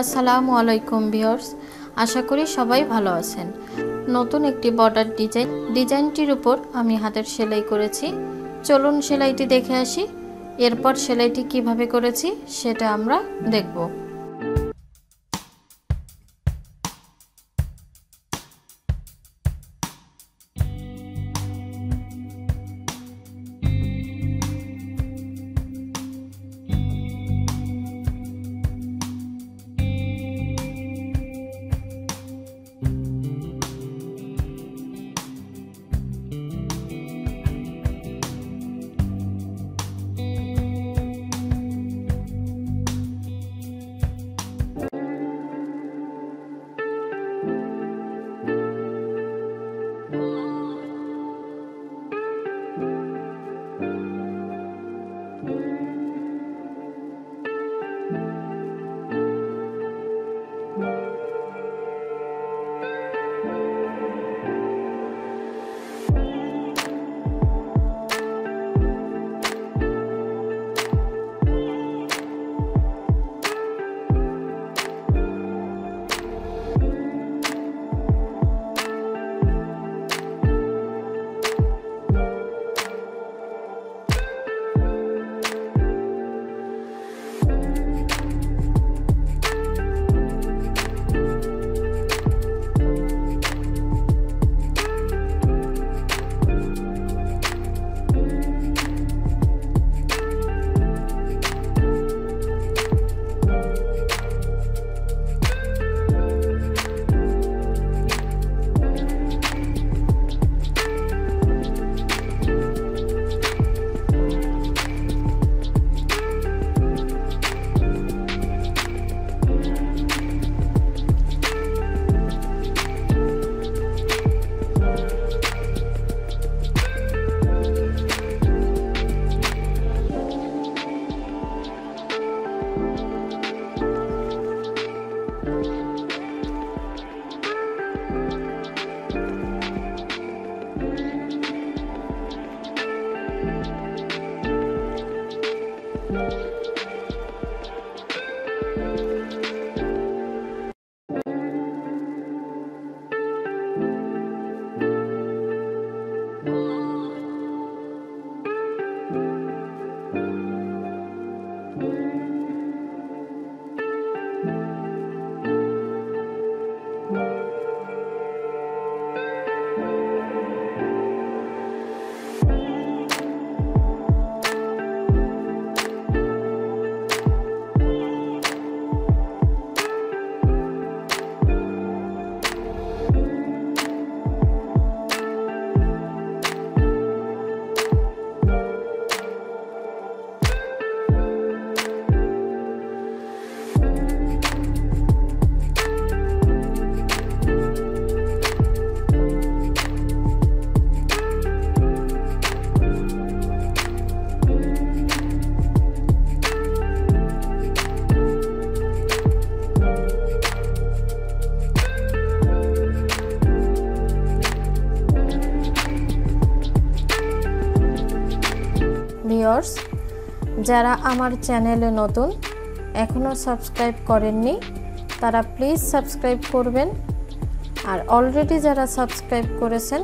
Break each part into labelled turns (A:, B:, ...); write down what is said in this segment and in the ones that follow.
A: আসসালামু আলাইকুম ভিউয়ার্স, আশা করি সবাই ভালো আছেন। নতুন একটি বর্ডার ডিজাইনটির উপর আমি হাতের সেলাই করেছি। চলুন সেলাইটি দেখে আসি। এরপর সেলাইটি কিভাবে করেছি সেটা আমরা দেখব। ভিউয়ার্স, যারা আমার চ্যানেলে নতুন এখনও সাবস্ক্রাইব করেননি তারা প্লিজ সাবস্ক্রাইব করবেন, আর অলরেডি যারা সাবস্ক্রাইব করেছেন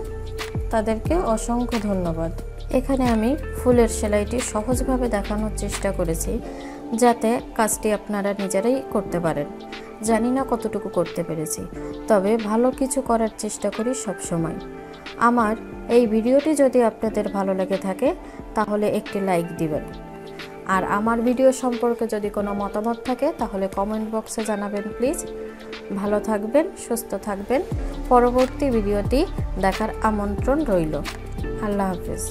A: তাদেরকে অসংখ্য ধন্যবাদ। এখানে আমি ফুলের সেলাইটি সহজভাবে দেখানোর চেষ্টা করেছি যাতে কাজটি আপনারা নিজেরাই করতে পারেন। জানি না কতটুকু করতে পেরেছি, তবে ভালো কিছু করার চেষ্টা করি সব সময়। আমার এই ভিডিওটি যদি আপনাদের ভালো লেগে থাকে তাহলে একটি লাইক দিবেন, আর আমার ভিডিও সম্পর্কে যদি কোনো মতামত থাকে তাহলে কমেন্ট বক্সে জানাবেন প্লিজ। ভালো থাকবেন, সুস্থ থাকবেন। পরবর্তী ভিডিওটি দেখার আমন্ত্রণ রইল। আল্লাহ হাফেজ।